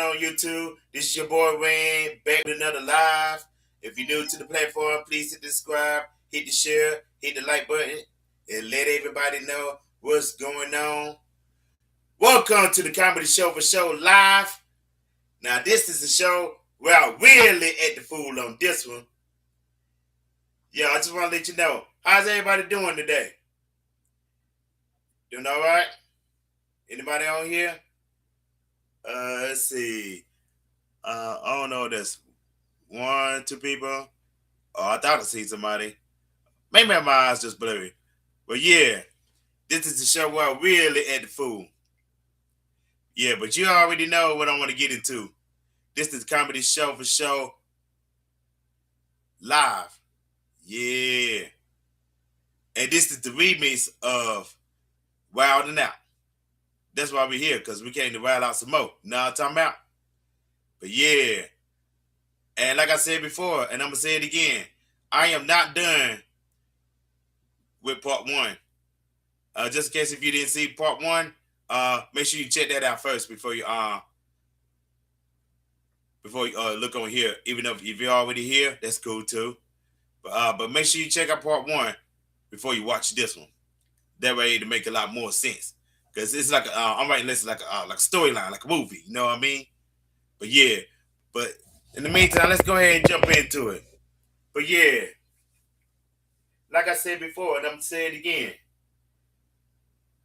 on YouTube? This is your boy Rain, back with another live. If you're new to the platform, please hit the subscribe, hit the share, hit the like button, and let everybody know what's going on. Welcome to the Comedy Show for Show Live. Now, this is a show where I really act the fool on this one. Yeah, I just want to let you know. How's everybody doing today? Doing all right? Anybody on here? Let's see. I don't know. There's one, two people. Oh, I thought I seen somebody. Maybe my eyes just blurry. But yeah, this is the show where I really act the fool. Yeah, but you already know what I want to get into. This is the Comedy Show for Show Live. Yeah. And this is the remix of Wild and Out. That's why we're here, because we came to wild out some more. Know what I'm talking about? But yeah. And like I said before, and I'm going to say it again, I am not done with part one. Just in case if you didn't see part one, make sure you check that out first before you look on here. Even if you're already here, that's cool too. But make sure you check out part one before you watch this one. That way it'll make a lot more sense. Because it's like I'm writing this like a storyline, like a movie. You know what I mean? But yeah. But in the meantime, let's go ahead and jump into it. But yeah, like I said before, and I'm gonna say it again.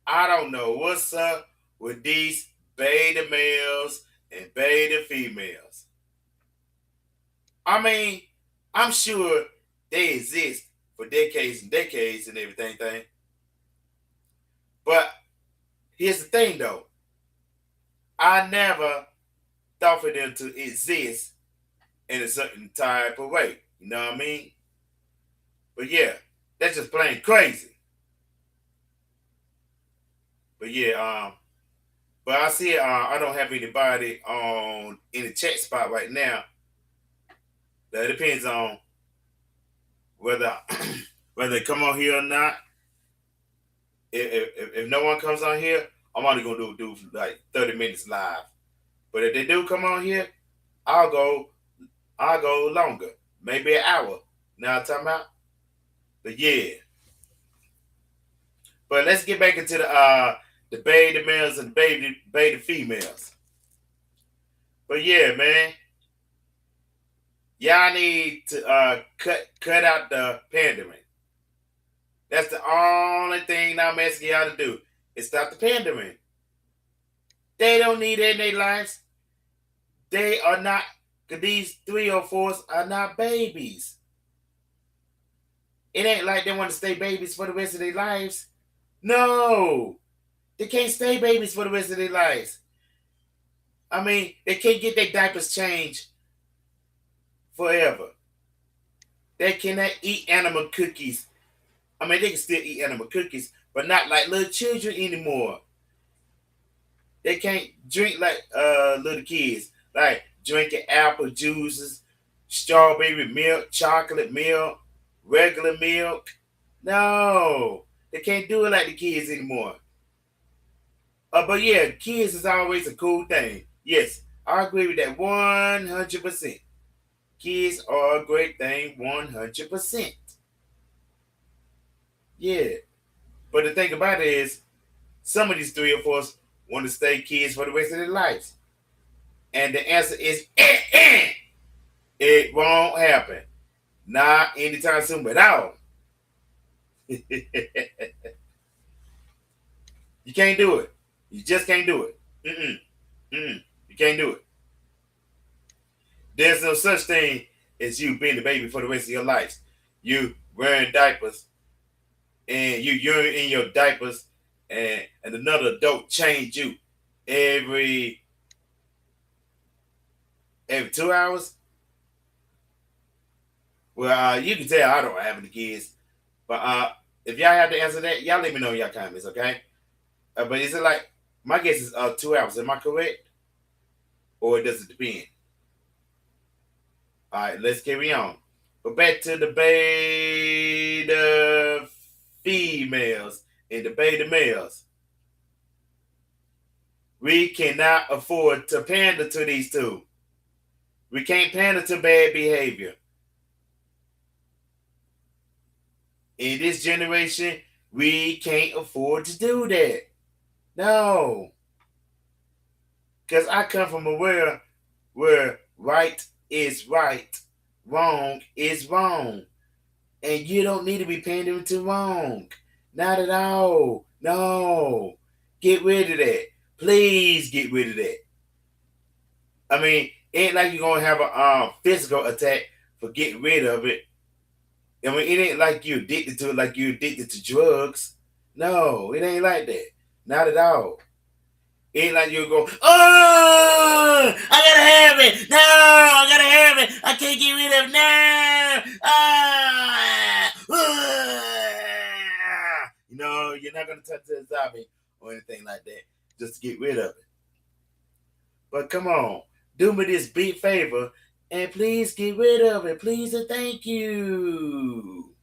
I don't know what's up with these beta males and beta females. I mean, I'm sure they exist for decades and decades and everything. But here's the thing though. I never thought for them to exist in a certain type of way. You know what I mean? But yeah, that's just plain crazy. But yeah, but I see I don't have anybody on in the chat spot right now. That depends on whether whether they come on here or not. If no one comes on here, I'm only gonna do like 30 minutes live. But if they do come on here, I'll go longer, maybe an hour. Now I'm talking about. But yeah. But let's get back into the beta males and beta females. But yeah, man. Y'all need to cut out the pandering. That's the only thing I'm asking y'all to do. Is stop the pandering. They don't need it in their lives. They are not, because these 304s are not babies. It ain't like they want to stay babies for the rest of their lives. No. They can't stay babies for the rest of their lives. I mean, they can't get their diapers changed forever. They cannot eat animal cookies. I mean, they can still eat animal cookies, but not like little children anymore. They can't drink like little kids, like drinking apple juices, strawberry milk, chocolate milk, regular milk. No, they can't do it like the kids anymore. But yeah, kids is always a cool thing. Yes, I agree with that 100%. Kids are a great thing, 100%. Yeah, but the thing about it is, some of these 304s want to stay kids for the rest of their lives. And the answer is, it won't happen. Not anytime soon, but all. You can't do it. You just can't do it. You can't do it. There's no such thing as you being the baby for the rest of your life. You wearing diapers and you urine in your diapers and another adult change you every 2 hours. Well, you can tell I don't have any kids, but if y'all have to answer that, y'all let me know in your comments, okay? But is it like, my guess is 2 hours? Am I correct, or does it depend? All right, let's carry on. But back to the beta females and the beta males. We cannot afford to pander to these two. We can't pander to bad behavior. In this generation, we can't afford to do that. No. Because I come from a world where right is right, wrong is wrong. And you don't need to be pandering to wrong. Not at all. No. Get rid of that. Please get rid of that. I mean, ain't like you're gonna have a physical attack for getting rid of it. I mean, it ain't like you addicted to it like you addicted to drugs. No, it ain't like that. Not at all. It ain't like you go, oh, I gotta have it. No, I gotta have it. I can't get rid of it. No. You know, you're not gonna touch the zombie or anything like that just to get rid of it. But come on, do me this big favor and please get rid of it. Please and thank you.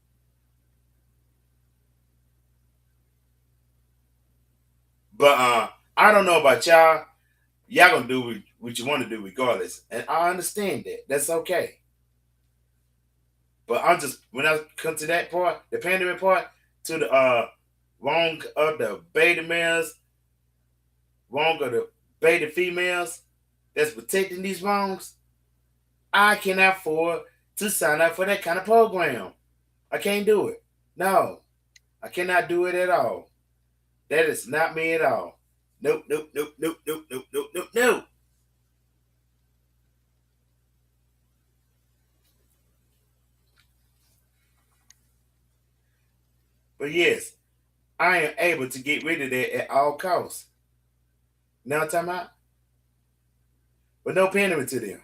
But I don't know about y'all. Y'all gonna do what you want to do regardless, and I understand that. That's okay. But I'm just when I come to that part, the pandemic part, to the wrong of the beta males, wrong of the beta females that's protecting these wrongs. I cannot afford to sign up for that kind of program. I can't do it. No, I cannot do it at all. That is not me at all. Nope, nope, nope, nope, nope, nope, nope, nope, nope. But yes, I am able to get rid of that at all costs. Now I'm talking about, but no pandering to them.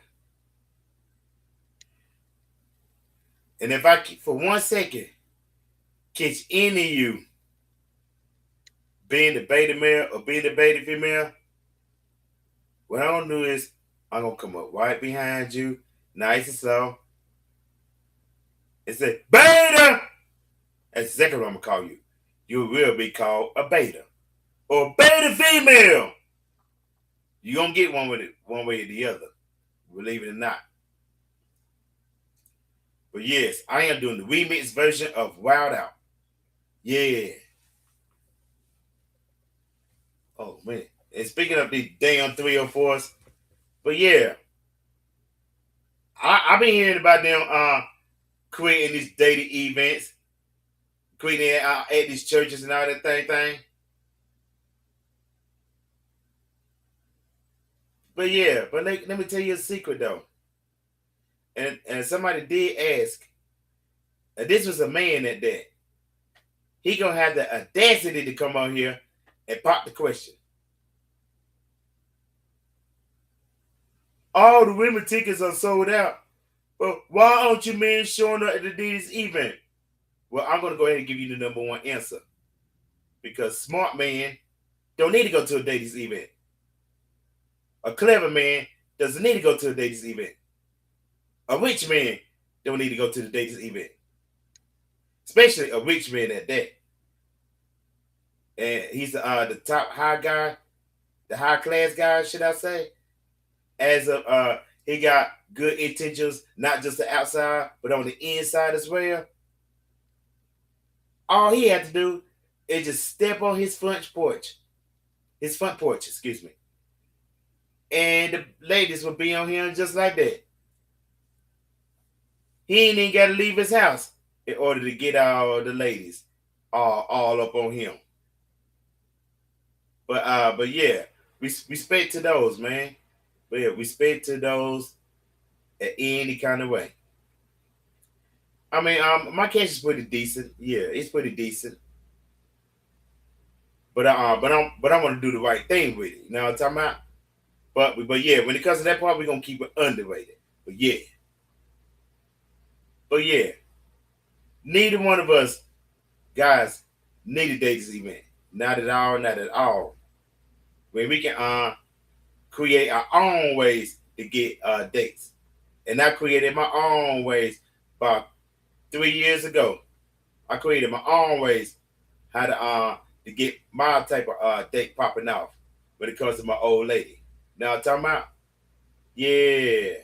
And if I, for 1 second, catch any of you being the beta male or being the beta female, what I'm gonna do is I'm gonna come up right behind you, nice and slow, and say, beta! That's exactly what I'm gonna call you. You will be called a beta. Or beta female. You're gonna get one with it, one way or the other. Believe it or not. But yes, I am doing the remix version of Wild Out. Yeah. Oh man. And speaking of these damn 304s, but yeah, I've been hearing about them creating these dating events, creating at these churches and all that thing. But yeah, but let me tell you a secret though. And somebody did ask, and this was a man at that. He gonna have the audacity to come on here and pop the question. All the women tickets are sold out. Well, why aren't you men showing up at the Adidas event? Well, I'm gonna go ahead and give you the number one answer. Because smart man don't need to go to a Adidas event. A clever man doesn't need to go to a Adidas event. A rich man don't need to go to the Adidas event. Especially a rich man at that. And he's the top high guy, the high class guy, should I say? As of he got good intentions, not just the outside, but on the inside as well. All he had to do is just step on his front porch, excuse me, and the ladies would be on him just like that. He ain't even got to leave his house in order to get all the ladies all up on him. But yeah, respect to those, man. But yeah, respect to those in any kind of way. I mean, my cash is pretty decent. Yeah, it's pretty decent. But I want to do the right thing with it. You know what I'm talking about? But yeah, when it comes to that part, we're gonna keep it underrated. But yeah, neither one of us guys need a dating event. Not at all. Not at all. When we can create our own ways to get dates, and I created my own ways about 3 years ago. I created my own ways how to get my type of date popping off. when it comes to my old lady. Now I'm talking about, yeah.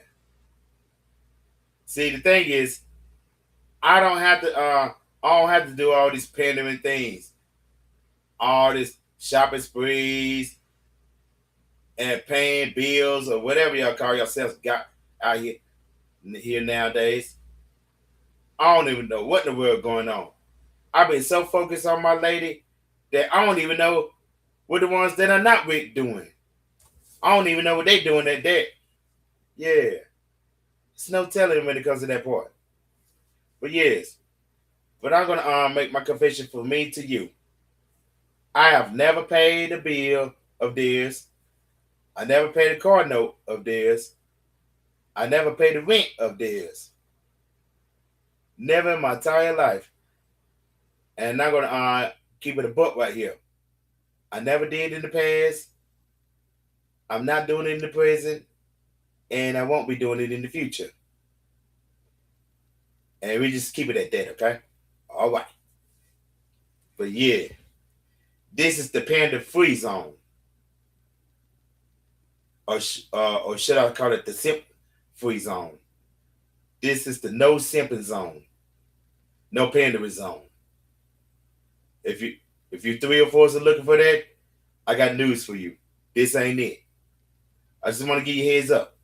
See, the thing is, I don't have to. I don't have to do all these pandering things, all this shopping sprees and paying bills or whatever y'all call yourselves got out here nowadays. I don't even know what in the world going on. I've been so focused on my lady that I don't even know what the ones that are not with doing. I don't even know what they doing at that. Yeah, it's no telling when it comes to that part. But yes, but I'm gonna make my confession for me to you. I have never paid a bill of theirs. I never paid a car note of theirs. I never paid the rent of theirs. Never in my entire life. And I'm gonna keep it a book right here. I never did in the past. I'm not doing it in the present, and I won't be doing it in the future. And we just keep it at that, okay? All right. But yeah, this is the panda free zone, or should I call it the simp free zone? This is the no simping zone, no pandering zone. If you if you three or fours are looking for that, I got news for you. This ain't it. I just want to give you a heads up.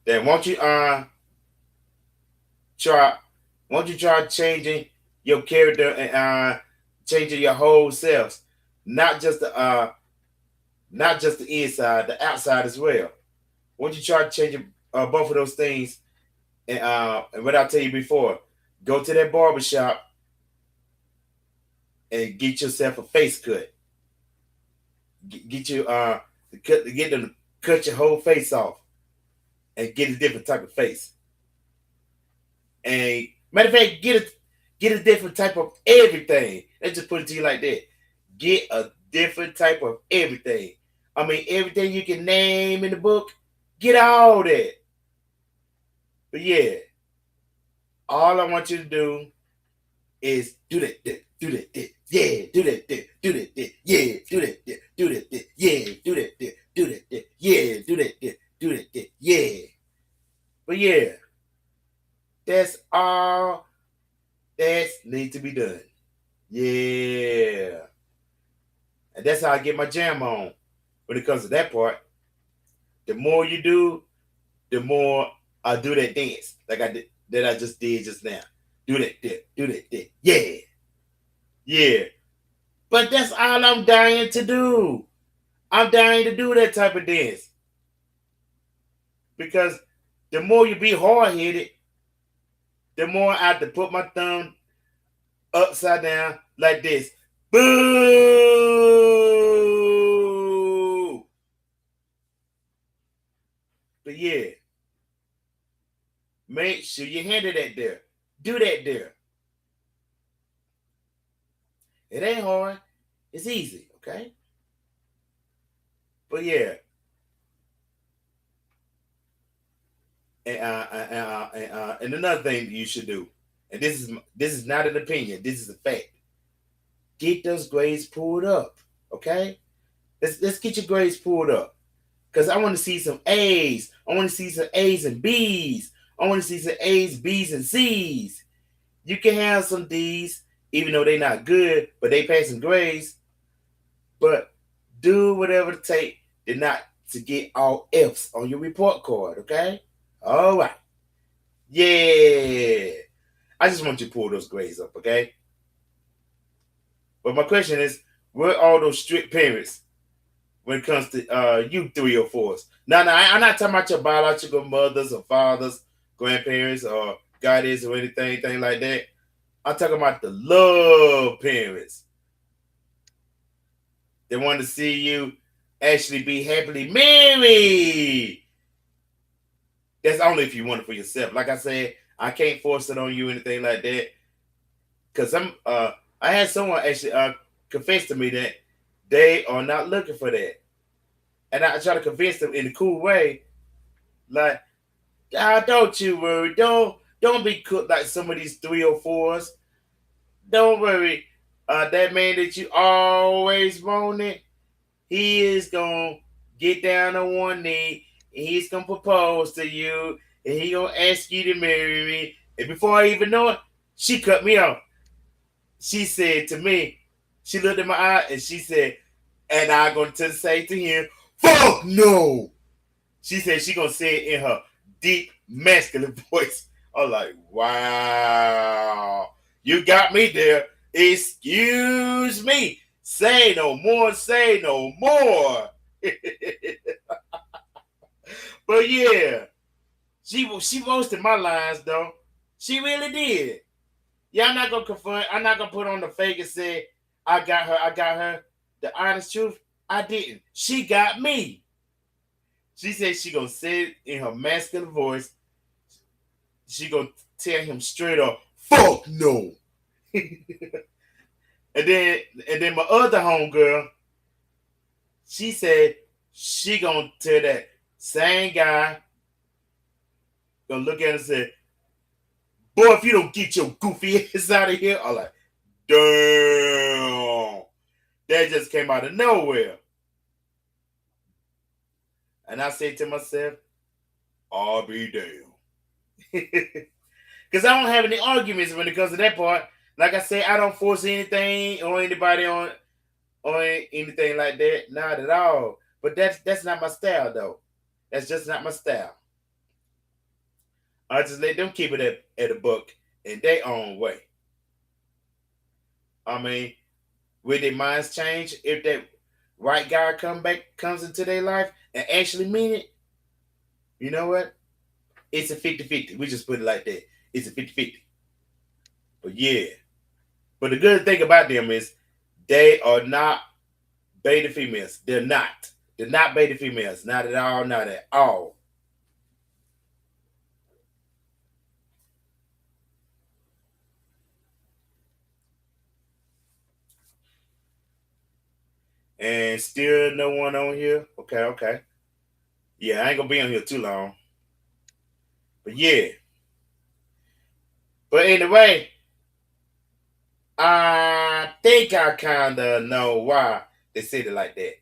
That won't you try won't you try changing your character and changing your whole selves, not just the inside, the outside as well. Won't you try changing both of those things? And what I tell you before, go to that barbershop and get yourself a face cut. Get you get them to cut your whole face off and get a different type of face. And matter of fact, get a different type of everything. Let's just put it to you like that. Get a different type of everything. I mean, everything you can name in the book, get all that. But yeah, all I want you to do is do that, do that, yeah, do that, do that, yeah, do that, do that, yeah, do that, do that, yeah, do that, do that, yeah. But yeah, that's all that needs to be done. Yeah. And that's how I get my jam on when it comes to that part. The more you do, the more I do that dance like I did that I just did just now. Do that, do that, yeah, yeah. But that's all I'm dying to do. I'm dying to do that type of dance because the more you be hard headed, the more I have to put my thumb upside down like this. Boo! But yeah, make sure you handle that there. Do that there. It ain't hard. It's easy, okay? But yeah, and another thing you should do, and this is not an opinion. This is a fact. Get those grades pulled up, okay? Let's get your grades pulled up, cause I want to see some A's. I want to see some A's and B's. I want to see some A's, B's, and C's. You can have some D's, even though they're not good, but they passing grades. But do whatever it takes to not to get all F's on your report card, okay? All right. Yeah. I just want you to pull those grades up, okay? But my question is, where are all those strict parents when it comes to you three or fours? Now, I'm not talking about your biological mothers or fathers, grandparents, or guardians or anything like that. I'm talking about the love parents. They want to see you actually be happily married. That's only if you want it for yourself. Like I said, I can't force it on you, anything like that. Cause I had someone actually confess to me that they are not looking for that, and I try to convince them in a cool way, like, don't you worry, don't be cooked like some of these three or fours. Don't worry, that man that you always wanted, he is gonna get down on one knee and he's gonna propose to you and he gonna ask you to marry me. And before I even know it, she cut me off. She said to me, she looked in my eye and she said, and I gonna to say to him, fuck no. She said she gonna say it in her deep masculine voice. I'm like, wow, you got me there. Excuse me. Say no more. Say no more. But yeah, she roasted my lines though. She really did. Yeah, I'm not gonna confront. I'm not gonna put on the fake and say I got her. I got her. The honest truth, I didn't. She got me. She said she gonna say it in her masculine voice. She gonna tell him straight up, "Fuck no." and then and then my other homegirl, she said she gonna tell that same guy, gonna look at him and say, "Boy, if you don't get your goofy ass out of here," I'm like, "Damn." That just came out of nowhere. And I said to myself, I'll be damned. Because I don't have any arguments when it comes to that part. Like I said, I don't force anything or anybody on or anything like that. Not at all. But that's not my style though. That's just not my style. I just let them keep it at a book in their own way. I mean, will their minds change if that right guy comes into their life and actually mean it? You know what? It's a 50-50. We just put it like that. It's a 50-50. But yeah. But the good thing about them is they are not beta females. They're not. They're not beta females. Not at all. Not at all. And still no one on here. Okay, okay. Yeah, I ain't gonna be on here too long. But yeah. But anyway, I think I kinda know why they said it like that.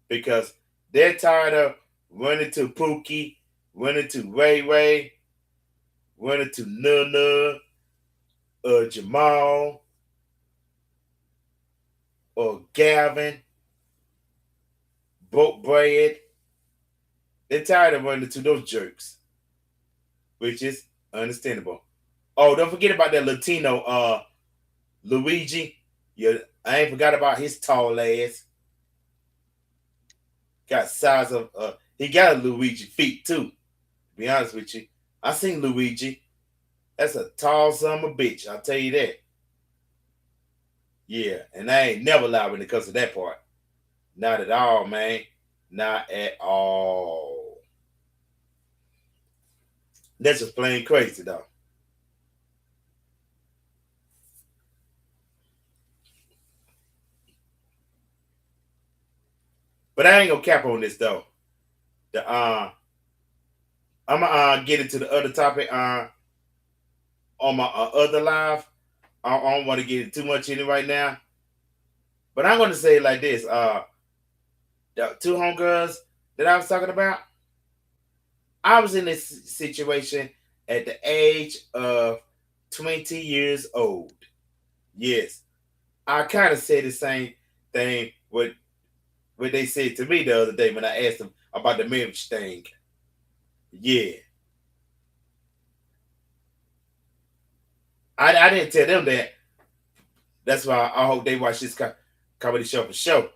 Because they're tired of running to Pookie, running to Ray Ray, running to Nuna, Jamal, or Gavin, Broke Bread. They're tired of running to those jerks, which is understandable. Oh, don't forget about that Latino Luigi. Yeah, I ain't forgot about his tall ass. Got size of he got a Luigi feet too. To be honest with you, I seen Luigi. That's a tall son of a bitch. I'll tell you that. Yeah, and I ain't never lied when it comes to that part. Not at all, man. Not at all. That's just plain crazy though. But I ain't gonna cap on this though. The I'm gonna get into the other topic on my other live. I don't want to get too much in it right now, but I'm gonna say it like this: the two homegirls that I was talking about, I was in this situation at the age of 20 years old. Yes, I kind of said the same thing what they said to me the other day when I asked them about the marriage thing. Yeah, I didn't tell them that. That's why I hope they watch this comedy show for sure.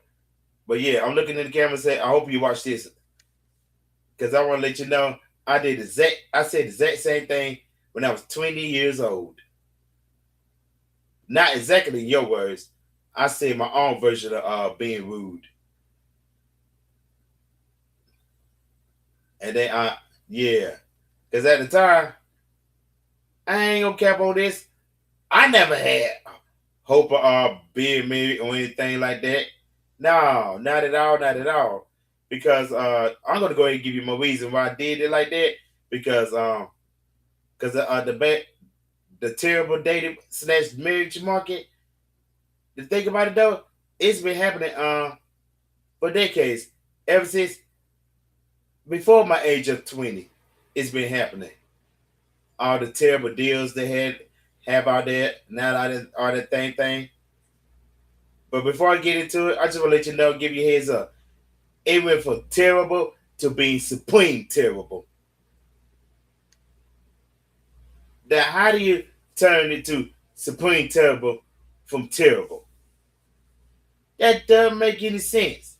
But yeah, I'm looking in the camera and say, I hope you watch this because I want to let you know I said the exact same thing when I was 20 years old. Not exactly in your words. I said my own version of being rude. And then yeah. Because at the time, I ain't gonna cap on this. I never had hope of being married or anything like that. No, not at all, not at all. Because I'm gonna go ahead and give you my reason why I did it like that. Because the terrible dating slash marriage market, The thing about it though, it's been happening for decades. Ever since before my age of 20, it's been happening. All the terrible deals they have out there, now all that thing. But before I get into it, I just want to let you know, give you a heads up. It went from terrible to being supreme terrible. Now, how do you turn into supreme terrible from terrible? That doesn't make any sense.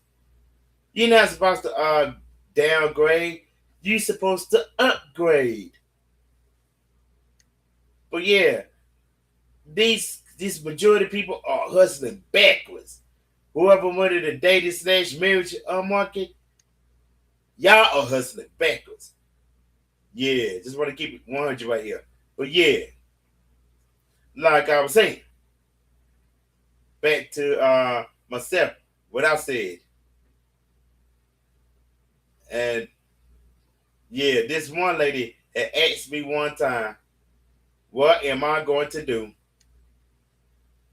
You're not supposed to downgrade. You're supposed to upgrade. But yeah, these majority of people are hustling backwards. Whoever wanted the dating slash marriage market, y'all are hustling backwards. Yeah, just want to keep it 100 right here. But yeah, like I was saying, back to myself, what I said. And yeah, this one lady had asked me one time, what am I going to do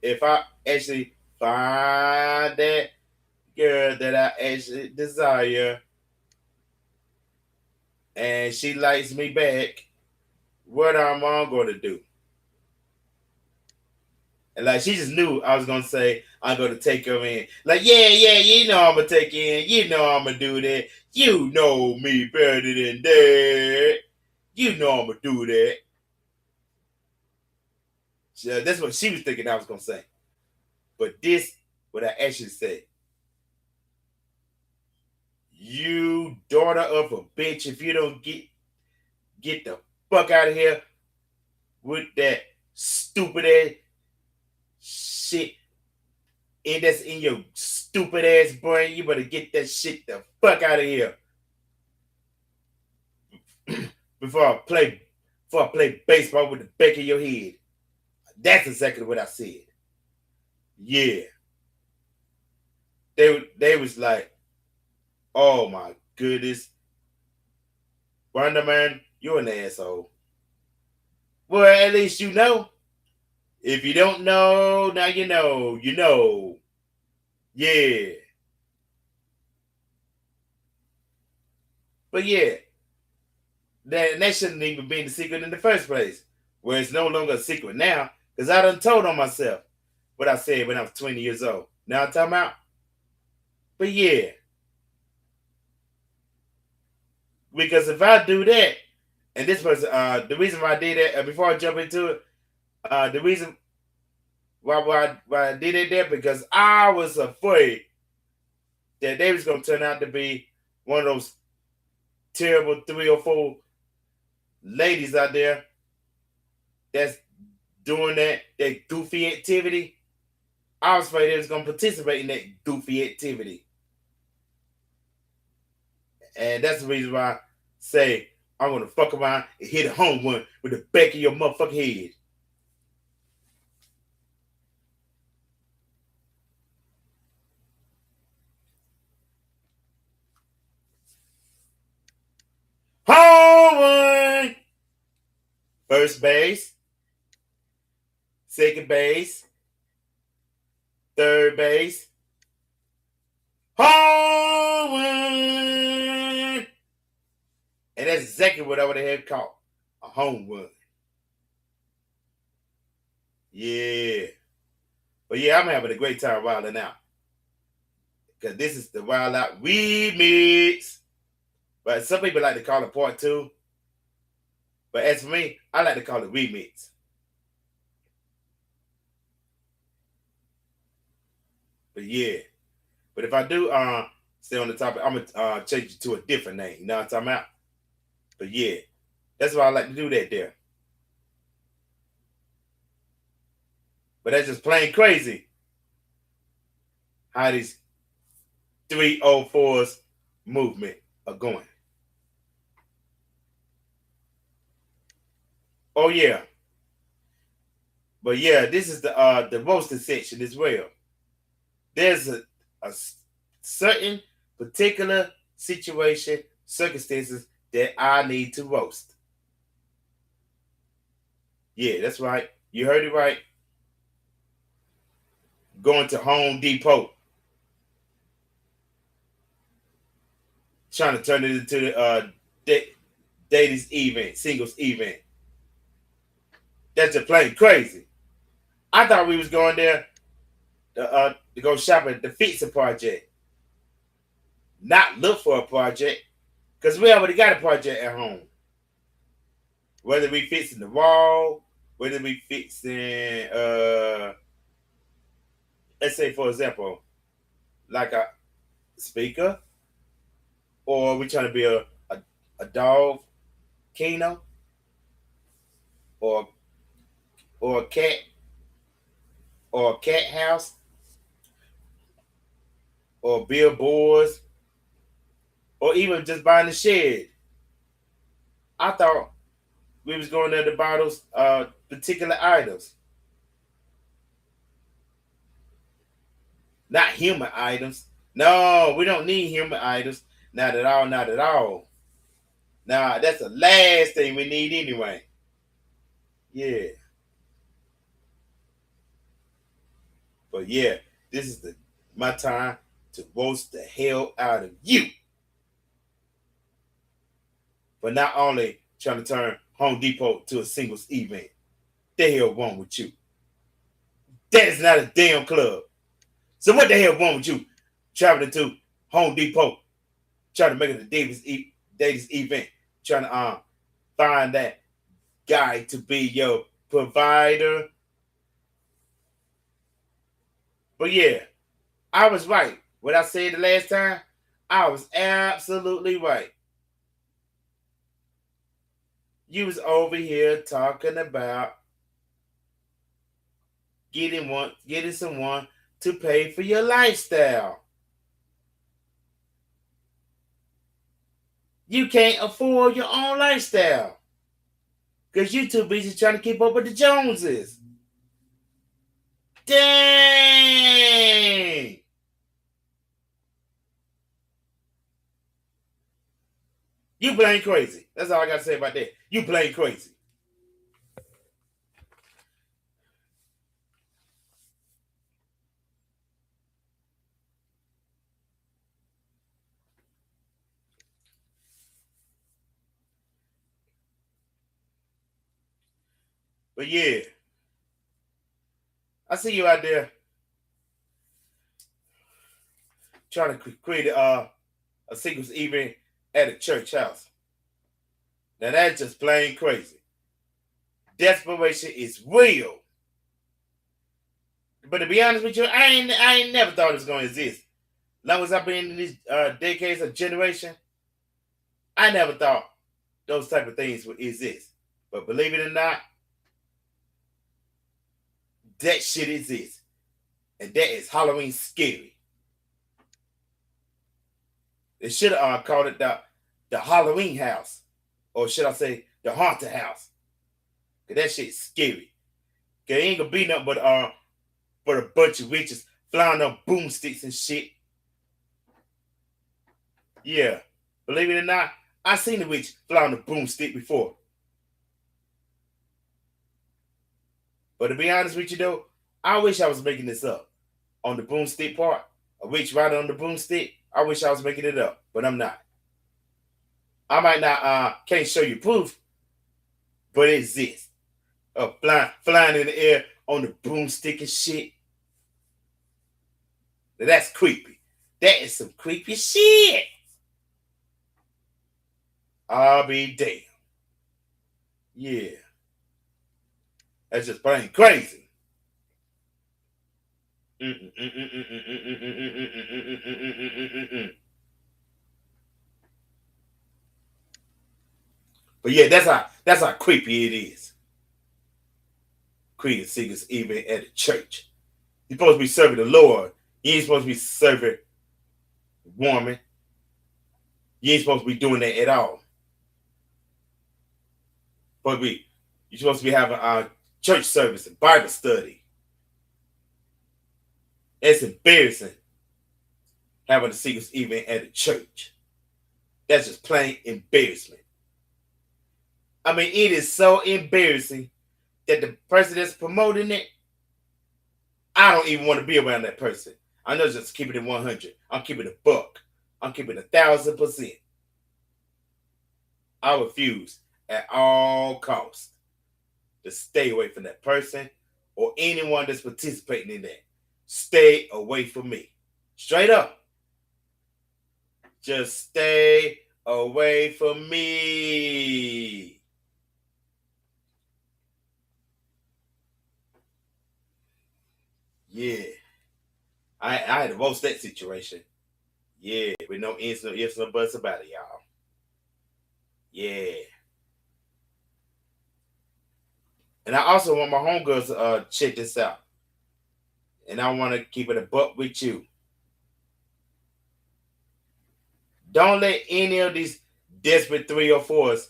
if I actually find that girl that I actually desire and she likes me back? What am I going to do? And like she just knew I was gonna say I'm gonna take her in. Like, yeah, you know I'm gonna take you in. You know I'm gonna do that. You know me better than that. You know I'm gonna do that. So that's what she was thinking I was gonna say. But this, what I actually said. You daughter of a bitch, if you don't get the fuck out of here with that stupid ass shit and that's in your stupid ass brain, you better get that shit the fuck out of here. before I play baseball with the back of your head. That's exactly what I said. Yeah. They was like, oh my goodness. Wonder Man, you're an asshole. Well, at least you know. If you don't know, now you know. You know. Yeah. But yeah, that shouldn't even be the secret in the first place. Where it's no longer a secret now, because I done told on myself what I said when I was 20 years old. Now I'm talking about. But yeah, because if I do that, and this was the reason why I did that, before I jump into it, the reason why I did it there, because I was afraid that they was going to turn out to be one of those terrible 3 or 4 ladies out there that's doing that goofy activity. I was afraid they was going to participate in that goofy activity. And that's the reason why I say I'm going to fuck around and hit a home run with the back of your motherfucking head. Home run! First base, second base, third base, home run! And that's exactly what I would have had caught. A home run. Yeah. But yeah, I'm having a great time wilding out. Because this is the Wild Out remix. But some people like to call it part 2. But as for me, I like to call it remix. But yeah. But if I do stay on the topic, I'm gonna change it to a different name. You know what I'm talking about? But yeah. That's why I like to do that there. But that's just plain crazy how these 304s movement are going. Oh yeah. But yeah, this is the roasting section as well. There's a certain particular situation, circumstances that I need to roast. Yeah, that's right. You heard it right. going to Home Depot, trying to turn it into the ladies event, singles event. That's just plain crazy. I thought we was going there to go shopping to fix a project, not look for a project, because we already got a project at home. Whether we fixing the wall, whether we fixing, let's say for example, like a speaker, or we trying to be a dog kennel, or or a cat or a cat house, or billboards, or even just buying a shed. I thought we was going there to buy those particular items, not human items. No, we don't need human items. Not at all. Not at all. Nah, that's the last thing we need anyway. Yeah, but yeah, this is the my time to roast the hell out of you. But not only trying to turn Home Depot to a singles event. The hell wrong with you? That is not a damn club. So what the hell wrong with you? Traveling to Home Depot, trying to make it a Davis event, trying to find that guy to be your provider. But yeah, I was right. What I said the last time, I was absolutely right. You was over here talking about getting someone to pay for your lifestyle. You can't afford your own lifestyle because you too busy trying to keep up with the Joneses. Dang! You blame crazy. That's all I got to say about that. You blame crazy. But yeah, I see you out there trying to create a singles event at a church house. Now that's just plain crazy. Desperation is real. But to be honest with you, I ain't never thought it was gonna exist. Long as I've been in these decades of generation, I never thought those type of things would exist. But believe it or not, that shit exists. And that is Halloween scary. They should have called it the Halloween house. Or should I say the haunted house. Cause that shit's scary. Cause it ain't gonna be nothing but a bunch of witches flying on boomsticks and shit. Yeah. Believe it or not, I seen the witch fly on a broomstick before. But to be honest with you though, I wish I was making this up. On the broomstick part, a witch riding on the broomstick, I wish I was making it up, but I'm not. I might not can't show you proof, but it exists. Flying in the air on the broomstick and shit. Now that's creepy. That is some creepy shit. I'll be damned. Yeah. That's just plain crazy. But yeah, that's how creepy it is. Creed singers even at a church. You're supposed to be serving the Lord. You ain't supposed to be serving woman. You ain't supposed to be doing that at all. You're supposed to be having a church service and Bible study. It's embarrassing having the singers even at a church. That's just plain embarrassment. I mean, it is so embarrassing that the person that's promoting it I don't even want to be around that person. I know just keep it at 100. I'm keeping it a buck. I'm keeping it 1,000%. I refuse at all costs to stay away from that person or anyone that's participating in that. Stay away from me. Straight up. Just stay away from me. Yeah. I had to roast that situation. Yeah, with no ins, no ifs, no buts about it, y'all. Yeah. And I also want my homegirls to check this out. And I want to keep it a buck with you. Don't let any of these desperate 3 or 4s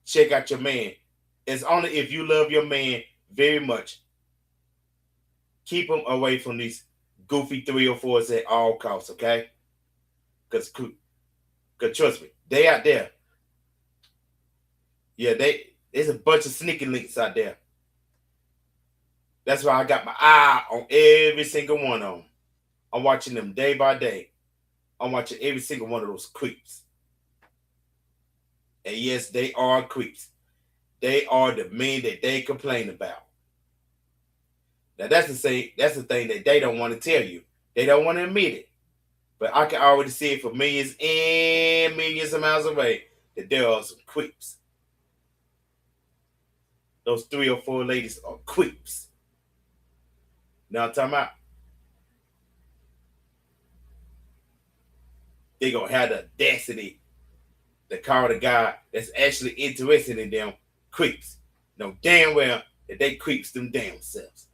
check out your man. It's only if you love your man very much. Keep him away from these goofy 3 or 4s at all costs, okay? Because trust me, they out there. Yeah, there's a bunch of sneaky links out there. That's why I got my eye on every single one of them. I'm watching them day by day. I'm watching every single one of those creeps. And yes, they are creeps. They are the men that they complain about. Now that's the thing that they don't want to tell you. They don't want to admit it. But I can already see it for millions and millions of miles away that there are some creeps. Those 3 or 4 ladies are creeps. Now I'm talking about they gonna have the audacity to call the guy that's actually interested in them creeps. Know damn well that they creeps them damn selves.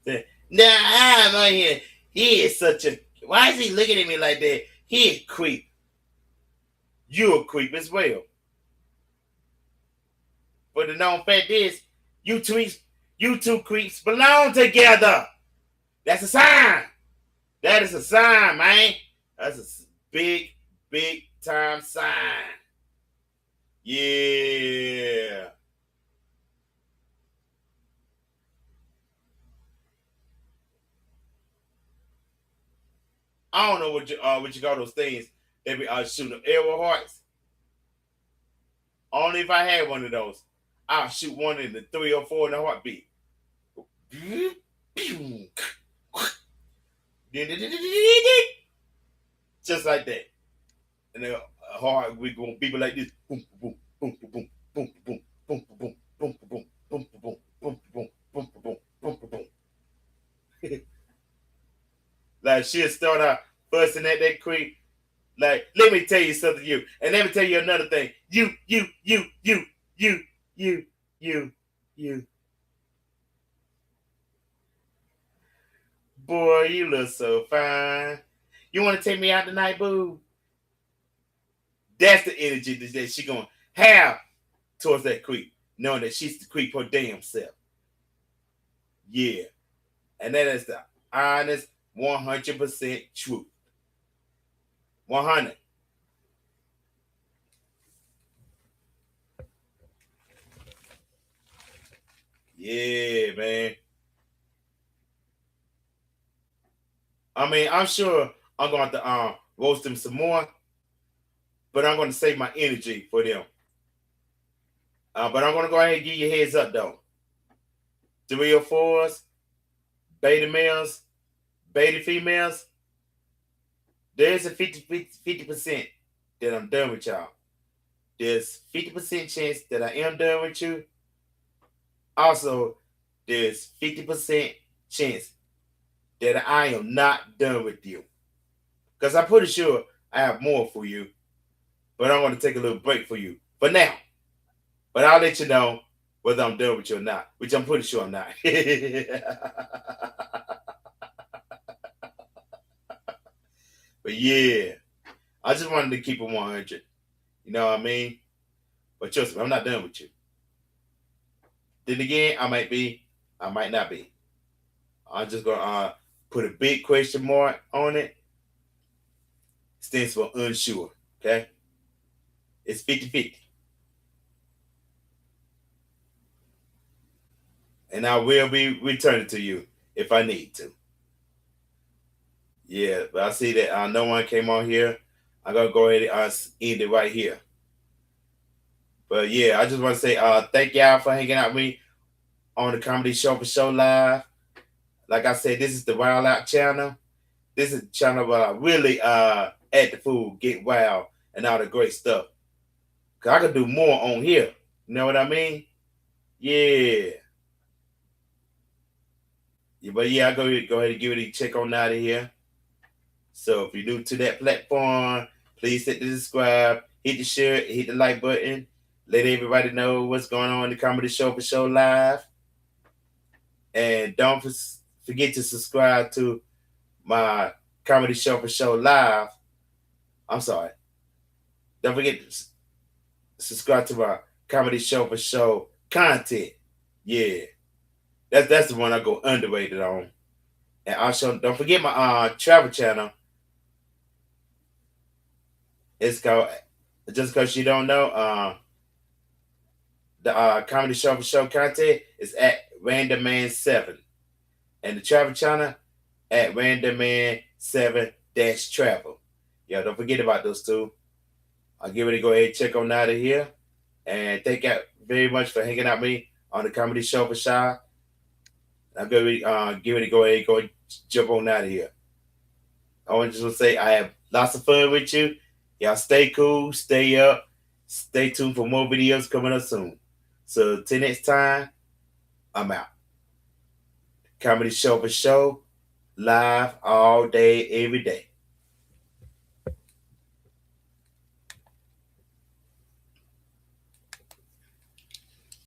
Now I'm on here. He is such a. Why is he looking at me like that? He a creep. You a creep as well. But the known fact is, you two creeps belong together. That's a sign. That is a sign, man. That's a big, big time sign. Yeah. I don't know what you call those things. They be shooting up arrow hearts. Only if I had one of those, I'll shoot one in the 3 or 4 in a heartbeat. Just like that. And the heart we gonna beep it like this. Boom, boom, boom, boom, boom, boom, boom, boom, boom, boom, boom, boom, boom, boom, boom, boom, boom, boom. Like she'll start out fussing at that creep. Like, let me tell you something, you. And let me tell you another thing. You, you, you. Boy, you look so fine. You want to take me out tonight, boo? That's the energy that she gonna have towards that creep, knowing that she's the creep her damn self. Yeah, and that is the honest, 100% truth. 100. Yeah, man. I mean, I'm sure I'm going to roast them some more, but I'm going to save my energy for them. But I'm going to go ahead and give you a heads up, though. 3 or 4s, beta males, beta females, there's a 50% that I'm done with y'all. There's 50% chance that I am done with you. Also, there's 50% chance that I am not done with you. Because I'm pretty sure I have more for you. But I want to take a little break for you for now. But I'll let you know whether I'm done with you or not, which I'm pretty sure I'm not. But yeah, I just wanted to keep it 100. You know what I mean? But trust me, I'm not done with you. Then again, I might be, I might not be. I'm just gonna put a big question mark on it. Stands for unsure. Okay? It's 50-50. and I will be returning to you if I need to. Yeah, but I see that no one came on here. I'm gonna go ahead and end it right here. But yeah, I just want to say thank y'all for hanging out with me on the Comedy Show for Show Live. Like I said, this is the Wild Out channel. This is the channel where I really add the food, get wild, and all the great stuff. Cause I could do more on here. You know what I mean? Yeah. Yeah, but yeah, I go ahead and give it a check on out of here. So if you're new to that platform, please hit the subscribe, hit the share, hit the like button. Let everybody know what's going on in the Comedy Show for Show Live. And don't forget to subscribe to my Comedy Show for Show Live. I'm sorry. Don't forget to subscribe to my Comedy Show for Show content. Yeah. That's the one I go underrated on. And also don't forget my travel channel. It's called, just because you don't know, the Comedy Show for Show content is at Random Man 7. And the travel channel at Random Man 7 Travel. Yeah, don't forget about those two. I'll give it a go ahead and check on out of here. And thank you very much for hanging out with me on the Comedy Show for Show. I'm going to give it a go ahead and go jump on out of here. I want to just say I have lots of fun with you. Y'all stay cool, stay up, stay tuned for more videos coming up soon. So till next time, I'm out. Comedy Show for Show, live all day, every day.